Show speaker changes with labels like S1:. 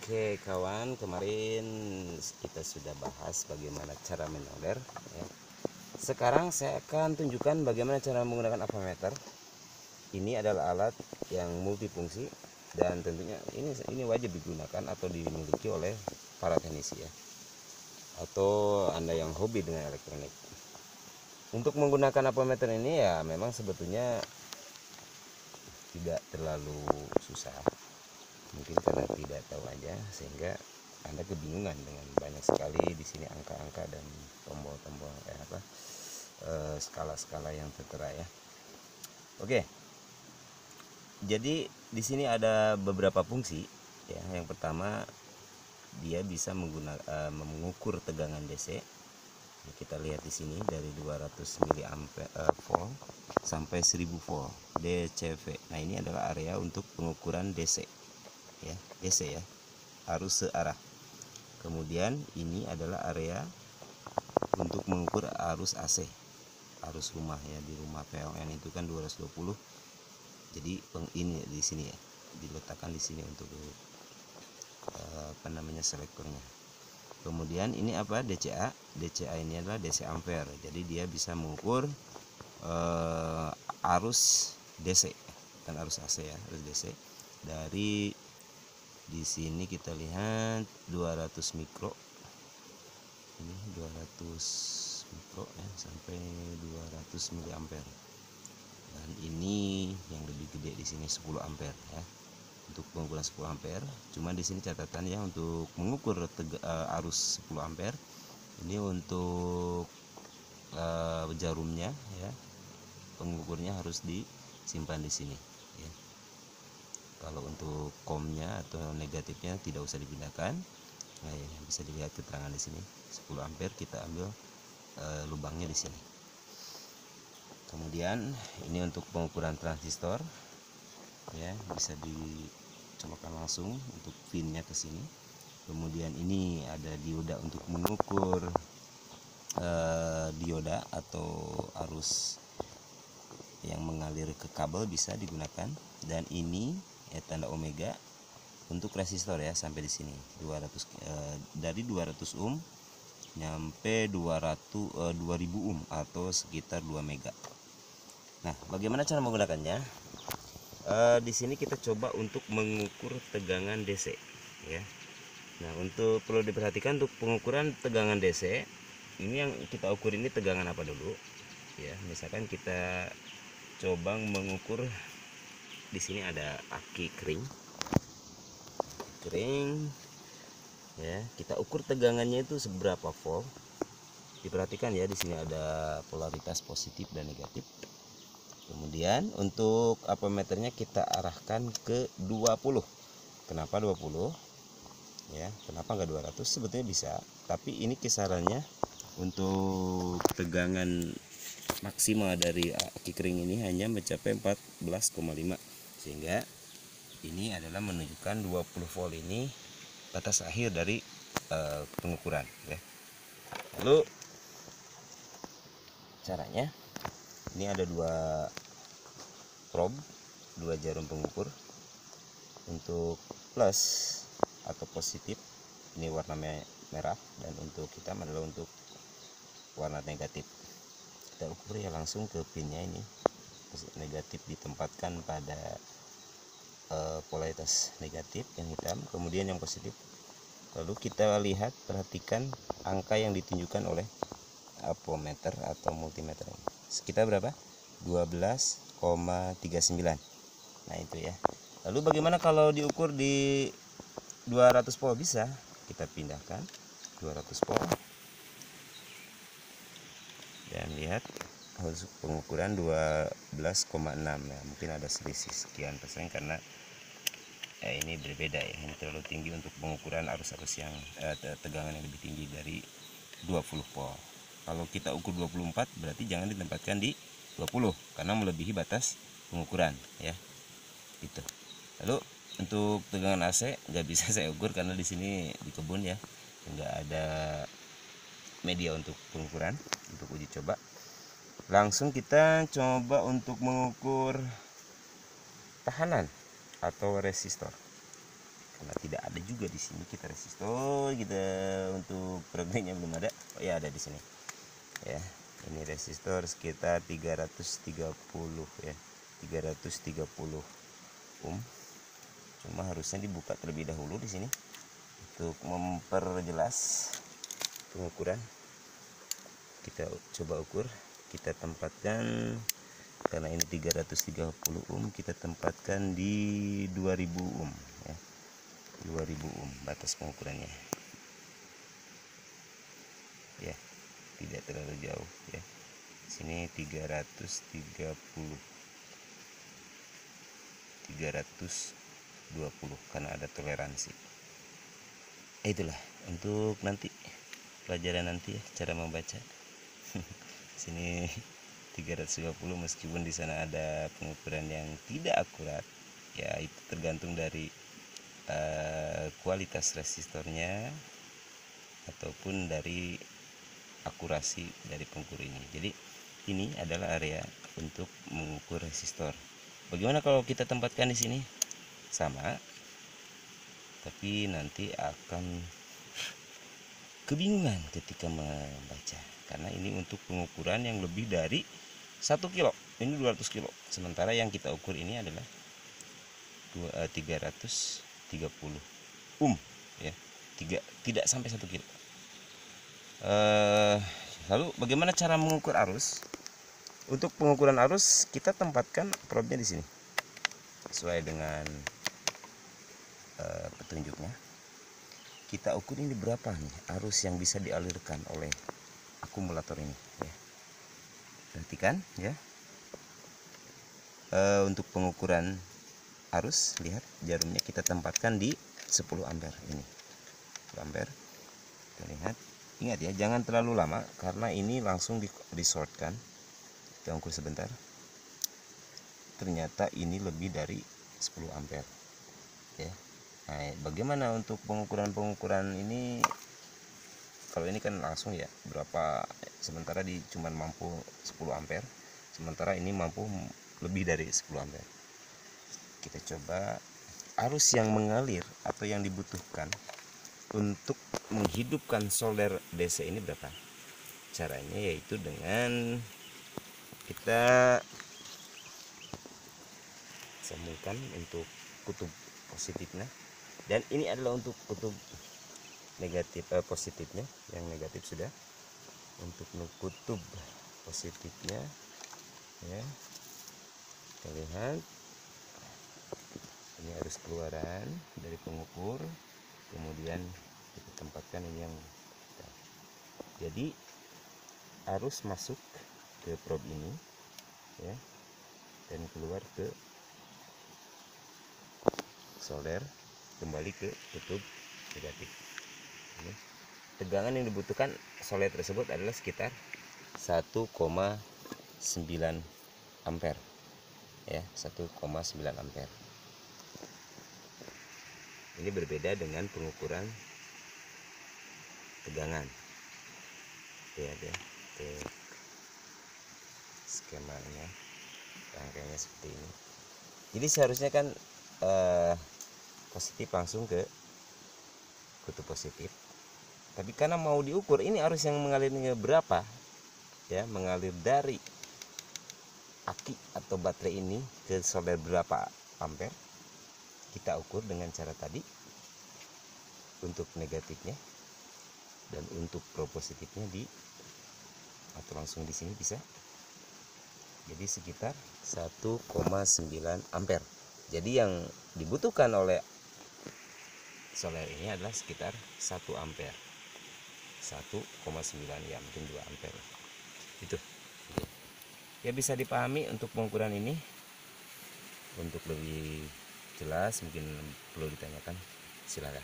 S1: Oke kawan, kemarin kita sudah bahas bagaimana cara menolder ya. Sekarang saya akan tunjukkan bagaimana cara menggunakan ampermeter. Ini adalah alat yang multifungsi dan tentunya ini wajib digunakan atau dimiliki oleh para teknisi ya, atau Anda yang hobi dengan elektronik. Untuk menggunakan ampermeter ini ya memang sebetulnya tidak terlalu susah, mungkin karena tidak tahu aja sehingga Anda kebingungan dengan banyak sekali di sini angka-angka dan tombol-tombol skala-skala yang tertera ya. Oke. Jadi di sini ada beberapa fungsi ya. Yang pertama, dia bisa mengukur tegangan DC. Kita lihat di sini dari 200 mA sampai 1000 volt DCV. Nah, ini adalah area untuk pengukuran DC ya, DC ya, arus searah. Kemudian ini adalah area untuk mengukur arus AC, arus rumah ya. Di rumah PLN itu kan 220. Jadi ini di sini ya, diletakkan di sini untuk selektornya. Kemudian ini apa? DCA. DCA ini adalah DC ampere. Jadi dia bisa mengukur arus DC dan arus AC ya, arus DC. Dari di sini kita lihat 200 mikro. Ini 200 mikro ya, sampai 200 miliampere. Dan ini yang lebih gede di sini 10 ampere ya. Untuk pengukuran 10 ampere. Cuma di sini catatannya untuk mengukur arus 10 ampere ini untuk jarumnya ya, pengukurnya harus disimpan di sini ya. Kalau untuk komnya atau negatifnya tidak usah dipindahkan. Nah, ya, bisa dilihat keterangan di sini 10 ampere, kita ambil lubangnya di sini. Kemudian ini untuk pengukuran transistor ya, bisa dicolokkan langsung untuk pinnya ke sini. Kemudian ini ada dioda untuk mengukur dioda atau arus yang mengalir ke kabel bisa digunakan. Dan ini tanda omega untuk resistor ya, sampai di sini 200 dari 200 ohm nyampe 2000 ohm atau sekitar 2 mega. Nah, bagaimana cara menggunakannya? Di sini kita coba untuk mengukur tegangan DC ya. Nah, untuk perlu diperhatikan untuk pengukuran tegangan DC ini, yang kita ukur ini tegangan apa dulu ya. Misalkan kita coba mengukur, di sini ada aki kering ya, kita ukur tegangannya itu seberapa volt. Diperhatikan ya, di sini ada polaritas positif dan negatif. Kemudian untuk ampermeternya kita arahkan ke 20. Kenapa 20 ya, kenapa enggak 200? Sebetulnya bisa, tapi ini kisarannya untuk tegangan maksimal dari aki kering ini hanya mencapai 14,5, sehingga ini adalah menunjukkan 20 volt ini batas akhir dari pengukuran ya. Lalu caranya, ini ada dua probe, dua jarum pengukur. Untuk plus atau positif ini warna merah, dan untuk hitam adalah untuk warna negatif. Kita ukur ya langsung ke pinnya ini. Negatif ditempatkan pada polaritas negatif yang hitam, kemudian yang positif. Lalu kita lihat, perhatikan angka yang ditunjukkan oleh ampermeter atau multimeter ini. Sekitar berapa? 12,39. Nah, itu ya. Lalu bagaimana kalau diukur di 200 volt? Bisa kita pindahkan 200 volt dan lihat hasil pengukuran 12,6 ya. Mungkin ada selisih sekian persen karena ini berbeda ya. Ini terlalu tinggi untuk pengukuran arus-arus yang tegangan yang lebih tinggi dari 20 volt. Kalau kita ukur 24 berarti jangan ditempatkan di 20 karena melebihi batas pengukuran ya. Gitu. Lalu untuk tegangan AC nggak bisa saya ukur karena di sini di kebun ya, nggak ada media untuk pengukuran. Untuk uji coba, langsung kita coba untuk mengukur tahanan atau resistor. karena tidak ada juga di sini. Kita resistor kita untuk programnya belum ada. Oh ya, ada di sini ya. Ini resistor sekitar 330 ya, 330 ohm. Cuma harusnya dibuka terlebih dahulu di sini untuk memperjelas pengukuran. Kita coba ukur, kita tempatkan, karena ini 330 ohm, kita tempatkan di 2000 ohm ya. 2000 ohm batas pengukurannya ya, tidak terlalu jauh ya. Sini 320 karena ada toleransi. Itulah untuk nanti pelajaran nanti ya, cara membaca. Sini 320, meskipun di sana ada pengukuran yang tidak akurat ya, itu tergantung dari kualitas resistornya ataupun dari akurasi dari pengukur ini. Jadi ini adalah area untuk mengukur resistor. Bagaimana kalau kita tempatkan di sini? Sama, tapi nanti akan kebingungan ketika membaca, karena ini untuk pengukuran yang lebih dari 1 kilo, ini 200 kilo, sementara yang kita ukur ini adalah 330 ohm ya, tidak sampai 1 kilo. Lalu bagaimana cara mengukur arus? Untuk pengukuran arus kita tempatkan probnya di sini sesuai dengan petunjuknya. Kita ukur ini berapa nih arus yang bisa dialirkan oleh akumulator ini ya. Perhatikan ya. Untuk pengukuran arus, lihat jarumnya kita tempatkan di 10 ampere ini. 10 ampere. Kita lihat. Ingat ya, jangan terlalu lama karena ini langsung disortkan. Kita ukur sebentar. Ternyata ini lebih dari 10 ampere ya. Nah, bagaimana untuk pengukuran ini? Kalau ini kan langsung ya, berapa, sementara di cuman mampu 10 ampere, sementara ini mampu lebih dari 10 ampere. Kita coba arus yang mengalir atau yang dibutuhkan untuk menghidupkan solder DC ini berapa. Caranya yaitu dengan kita sambungkan untuk kutub positifnya, dan ini adalah untuk kutub negatif positifnya, yang negatif sudah. Untuk kutub positifnya ya, kita lihat ini arus keluaran dari pengukur, kemudian kita tempatkan ini yang, jadi arus masuk ke prob ini ya, dan keluar ke solder, kembali ke kutub negatif. Ini tegangan yang dibutuhkan solder tersebut adalah sekitar 1,9 ampere ya, 1,9 ampere. Ini berbeda dengan pengukuran tegangan ya, ada skemanya, rangkaiannya seperti ini. Jadi seharusnya kan positif langsung ke kutub positif, tapi karena mau diukur ini arus yang mengalirnya berapa ya, mengalir dari aki atau baterai ini ke solder berapa ampere, kita ukur dengan cara tadi untuk negatifnya, dan untuk pro positifnya di atau langsung di sini bisa. Jadi sekitar 1,9 ampere. Jadi yang dibutuhkan oleh solder ini adalah sekitar 1 ampere, 1,9 ya, mungkin 2 ampere itu ya. Bisa dipahami untuk pengukuran ini. Untuk lebih jelas mungkin perlu ditanyakan, silakan.